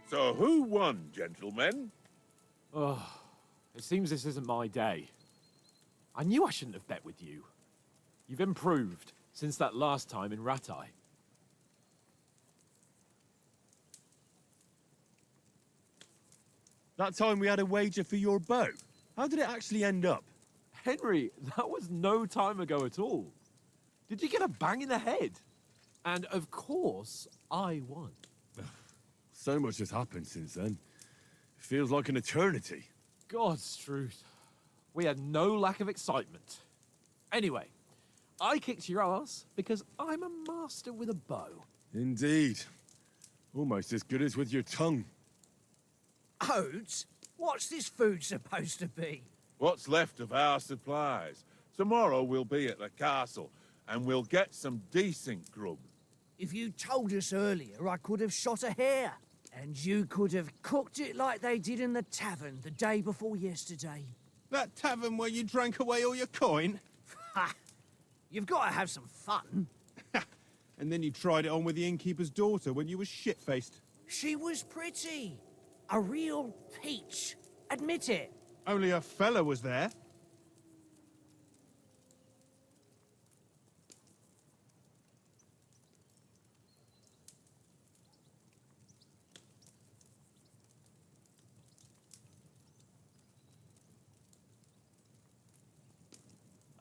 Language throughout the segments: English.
So who won, gentlemen? Oh, it seems this isn't my day. I knew I shouldn't have bet with you. You've improved since that last time in Ratai. That time we had a wager for your bow. How did it actually end up? Henry, that was no time ago at all. Did you get a bang in the head? And of course, I won. So much has happened since then. It feels like an eternity. God's truth. We had no lack of excitement. Anyway, I kicked your ass because I'm a master with a bow. Indeed. Almost as good as with your tongue. Oats? What's this food supposed to be? What's left of our supplies. Tomorrow we'll be at the castle, and we'll get some decent grub. If you told us earlier, I could have shot a hare. And you could have cooked it like they did in the tavern the day before yesterday. That tavern where you drank away all your coin? Ha! You've got to have some fun. And then you tried it on with the innkeeper's daughter when you were shit-faced. She was pretty. A real peach. Admit it. Only a fella was there.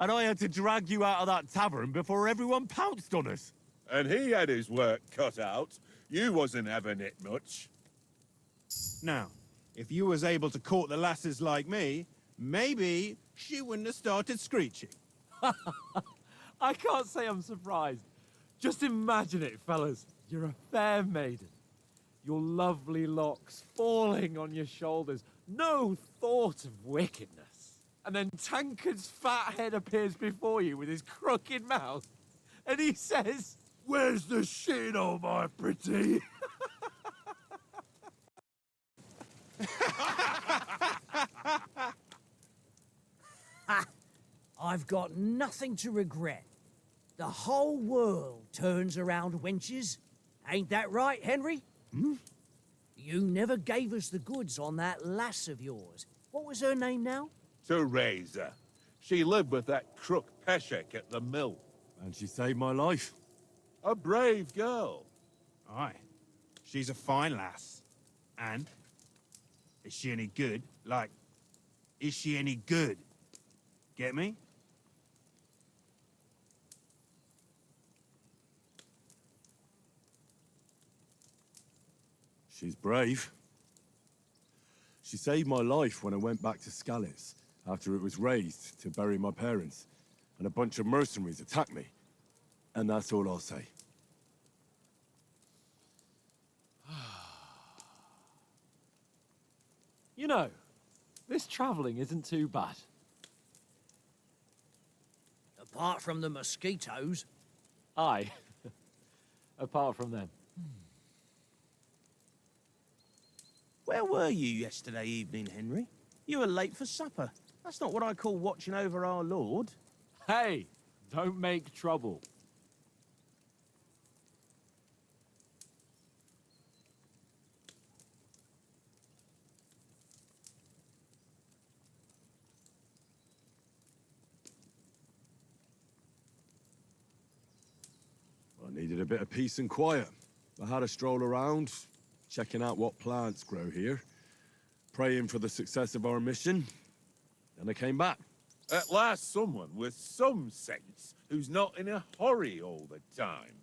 And I had to drag you out of that tavern before everyone pounced on us. And he had his work cut out. You wasn't having it much. Now, if you was able to court the lasses like me, maybe she wouldn't have started screeching. I can't say I'm surprised. Just imagine it, fellas. You're a fair maiden. Your lovely locks falling on your shoulders. No thought of wickedness. And then Tankard's fat head appears before you with his crooked mouth. And he says, "Where's the shit, oh my pretty?" I've got nothing to regret. The whole world turns around wenches. Ain't that right, Henry? Hmm? You never gave us the goods on that lass of yours. What was her name now? Teresa. She lived with that crook Peshek at the mill. And she saved my life. A brave girl. Aye. She's a fine lass. And? Is she any good? Like, is she any good? Get me? She's brave. She saved my life when I went back to Skalitz after it was raised to bury my parents, and a bunch of mercenaries attacked me. And that's all I'll say. You know, this traveling isn't too bad. Apart from the mosquitoes. Aye. Apart from them. Where were you yesterday evening, Henry? You were late for supper. That's not what I call watching over our Lord. Hey, don't make trouble. I needed a bit of peace and quiet. I had a stroll around, checking out what plants grow here, praying for the success of our mission, and I came back. At last someone with some sense who's not in a hurry all the time.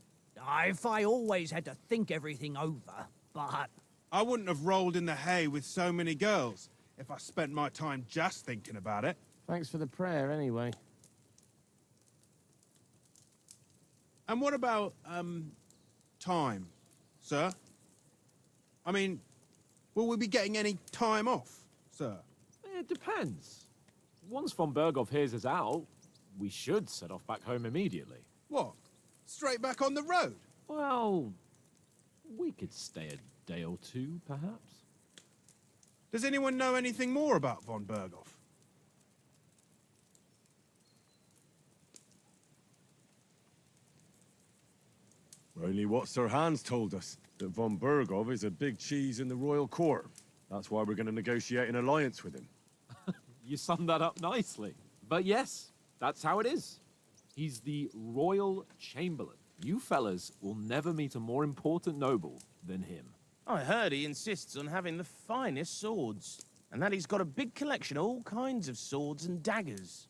If I always had to think everything over, but... I wouldn't have rolled in the hay with so many girls if I spent my time just thinking about it. Thanks for the prayer, anyway. And what about, time, sir? I mean, will we be getting any time off, sir? It depends. Once von Berghoff hears us out, we should set off back home immediately. What? Straight back on the road? Well, we could stay a day or two, perhaps. Does anyone know anything more about von Berghoff? Only what Sir Hans told us. that von Bergov is a big cheese in the royal court. That's why we're going to negotiate an alliance with him. You summed that up nicely. But yes, that's how it is. He's the royal chamberlain. You fellas will never meet a more important noble than him. I heard he insists on having the finest swords, and that he's got a big collection of all kinds of swords and daggers.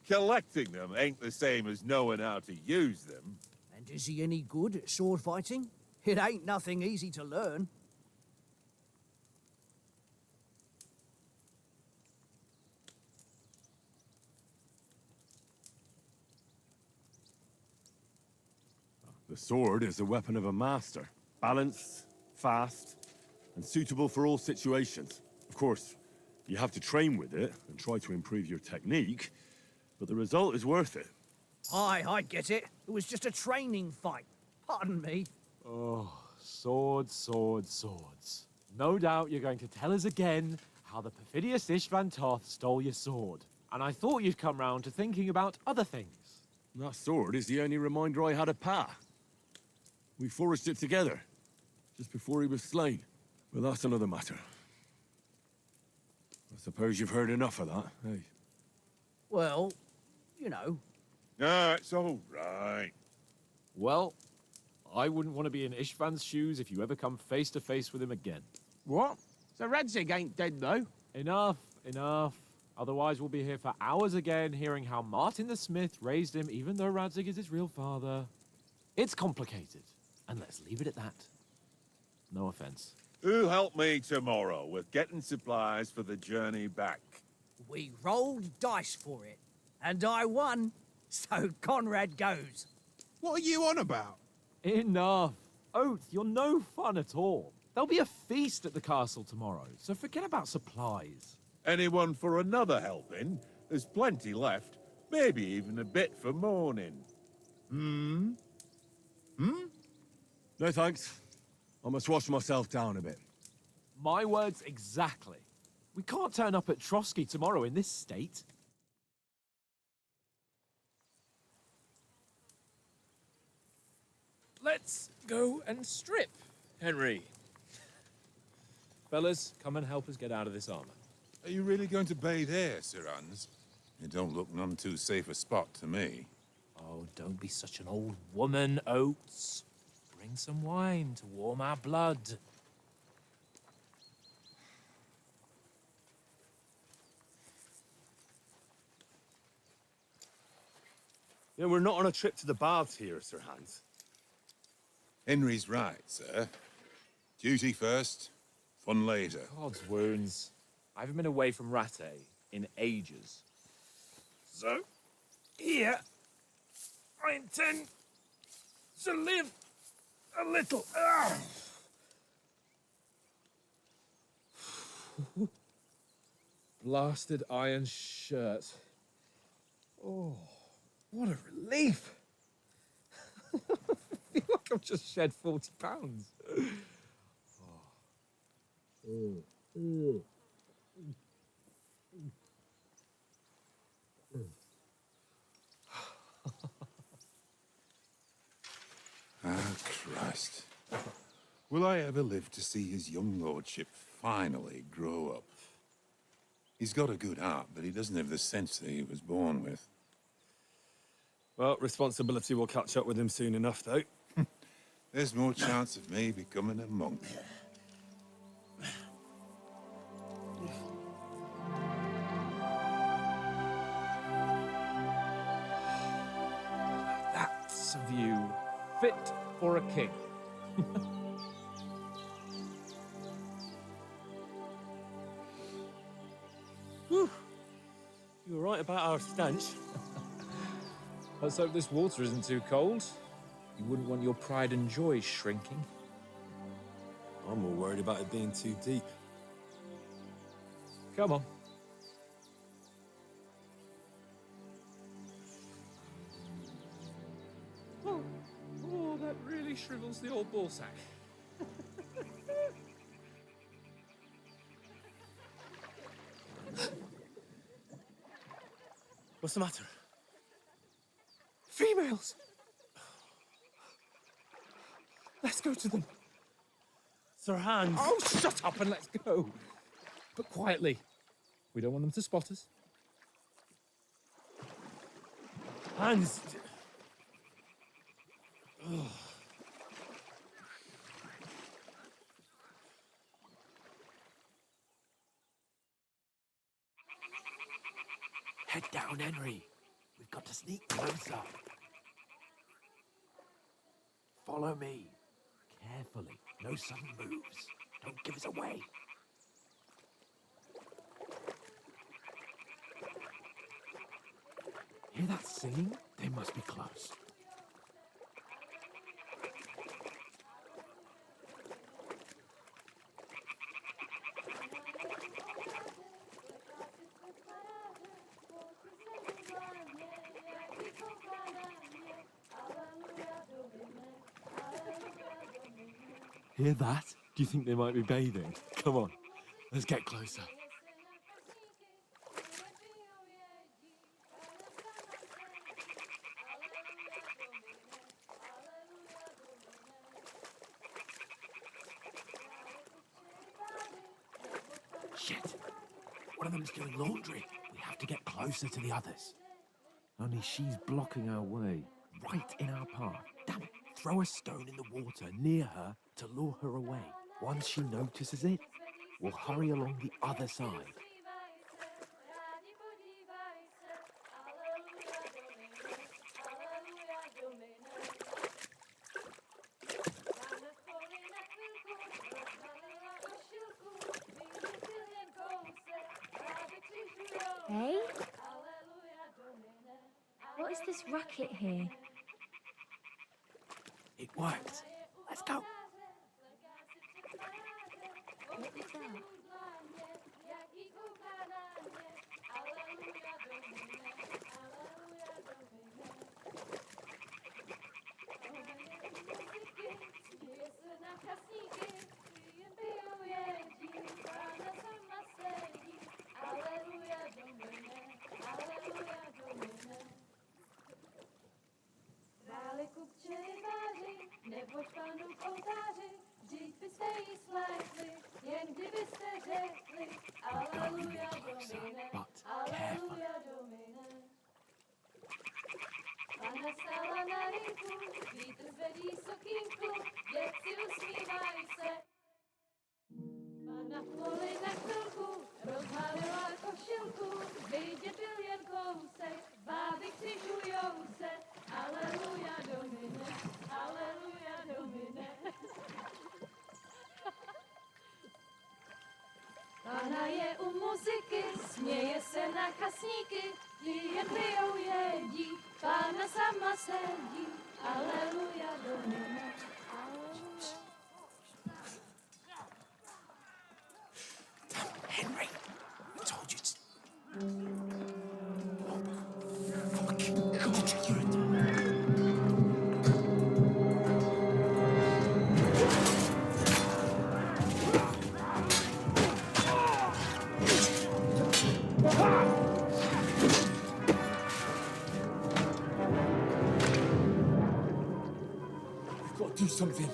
Collecting them ain't the same as knowing how to use them. And is he any good at sword fighting? It ain't nothing easy to learn. The sword is the weapon of a master. Balanced, fast, and suitable for all situations. Of course, you have to train with it and try to improve your technique, but the result is worth it. Aye, I get it. It was just a training fight. Pardon me. Oh, swords, swords, swords. No doubt you're going to tell us again how the perfidious Istvan Toth stole your sword. And I thought you'd come round to thinking about other things. That sword is the only reminder I had of Pa. We forged it together, just before he was slain. But that's another matter. I suppose you've heard enough of that, eh? Well, you know. No, it's all right. Well, I wouldn't want to be in Istvan's shoes if you ever come face to face with him again. What? So Radzig ain't dead, though? Enough, enough. Otherwise, we'll be here for hours again, hearing how Martin the Smith raised him, even though Radzig is his real father. It's complicated, and let's leave it at that. No offense. Who'll help me tomorrow with getting supplies for the journey back? We rolled dice for it, and I won, so Conrad goes. What are you on about? Enough. Oath, you're no fun at all. There'll be a feast at the castle tomorrow, so forget about supplies. Anyone for another helping? There's plenty left. Maybe even a bit for morning. No thanks. I must wash myself down a bit. My words exactly. We can't turn up at Trotsky tomorrow in this state. Let's go and strip, Henry. Fellas, come and help us get out of this armor. Are you really going to bathe here, Sir Hans? It don't look none too safe a spot to me. Oh, don't be such an old woman, Oates. Bring some wine to warm our blood. Yeah, we're not on a trip to the baths here, Sir Hans. Henry's right, sir. Duty first, fun later. God's wounds. I haven't been away from Rattay in ages. So, here, I intend to live a little. Blasted iron shirt. Oh, what a relief. I feel like I've just shed 40 pounds. Ah, Christ. Will I ever live to see his young lordship finally grow up? He's got a good heart, but he doesn't have the sense that he was born with. Well, responsibility will catch up with him soon enough, though. There's more chance of me becoming a monk. That's a view fit for a king. Whew. You were right about our stench. Let's hope this water isn't too cold. You wouldn't want your pride and joy shrinking. I'm more worried about it being too deep. Come on. Oh, that really shrivels the old ball sack. What's the matter? Females! They're Let's go to them. Sir Hans. Oh, shut up and let's go. But quietly. We don't want them to spot us. Hans. Head down, Henry. We've got to sneak closer. Follow me. Carefully. No sudden moves. Don't give us away. Hear that singing? They must be close. Hear that? Do you think they might be bathing? Come on, let's get closer. Shit! One of them's doing laundry. We have to get closer to the others. Only she's blocking our way, right in our path. Damn it! Throw a stone in the water near her to lure her away. Once she notices it, we'll hurry along the other side. Hey? What is this racket here? It worked. Let's go. What is that? Neboť Pánu k oltáři, vždyť byste jí slékli, jen kdybyste řekli, Aleluja Domine, Aleluja Domine. Panna stála na rynku, vítr zvedí sokínku, děti usmívají se. Panna v poli na chvilku, rozhálila košilku, vidět byl jen kousek, báby křižujou se, Aleluja Domine, Aleluja Domine. Pána je u muziky, směje se na kasníky, ti jen pijou jedí, Pána sama sedí, Aleluja Domine, Aleluja. Henry, I told you to... Oh, fucking God, you're a... We've got to do something.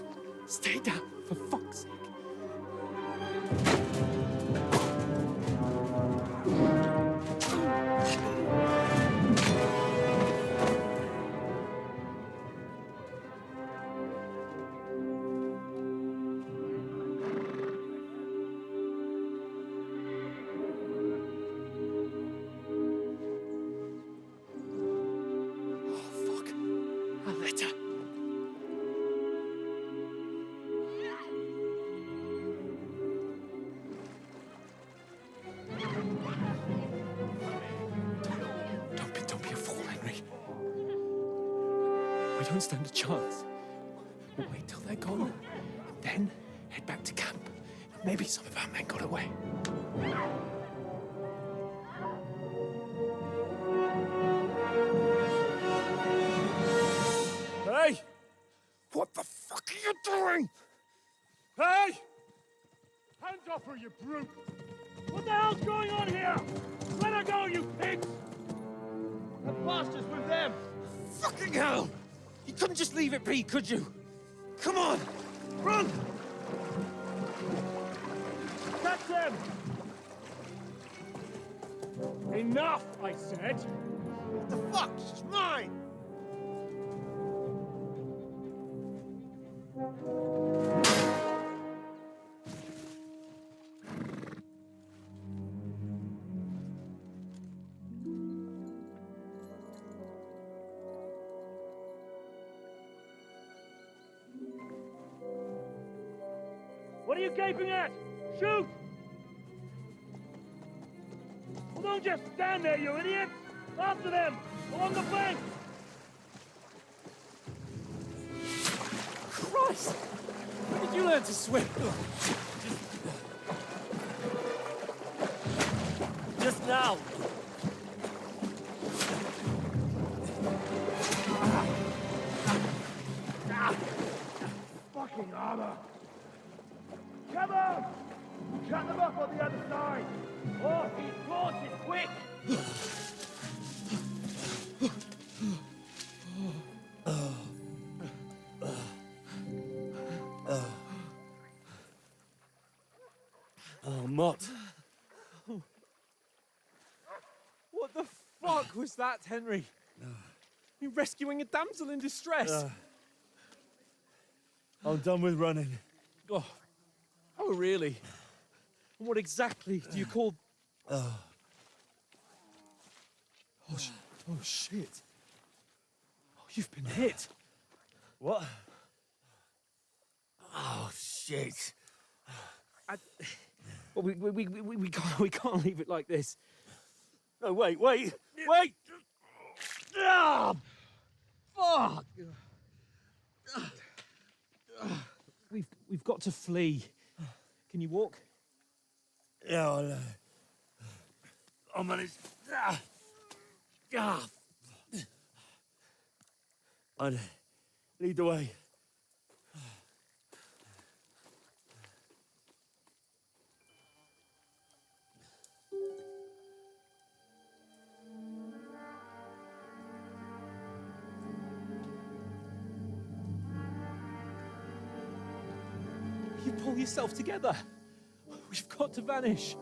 Stay down, for fuck's sake. Don't be a fool, Henry. We don't stand a chance. We'll wait till they're gone, and then head back to camp. Maybe some of our men got away. Hey! What the fuck are you doing? Hey! Hands off her, you brute! What the hell's going on here? Let her go, you pigs! The bastards with them! Fucking hell! You couldn't just leave it be, could you? Come on! Run! Catch them! Enough, I said! What the fuck? She's mine! What are you gaping at? Shoot! Well, don't just stand there, you idiot! After them! Along the flank! Christ! When did you learn to swim? Just now! Fucking armor! Come on! Cut them off on the other side! Oh, these horses, quick! Oh, Mott. What the fuck was that, Henry? You rescuing a damsel in distress? I'm done with running. Oh, really? And what exactly do you call... Oh, shit. Oh, you've been hit. What? Oh, shit. Well, we can't leave it like this. No, wait! Ah! Fuck! We've got to flee. Can you walk? Yeah, I'll manage. I'd lead the way. You pull yourself together. We've got to vanish.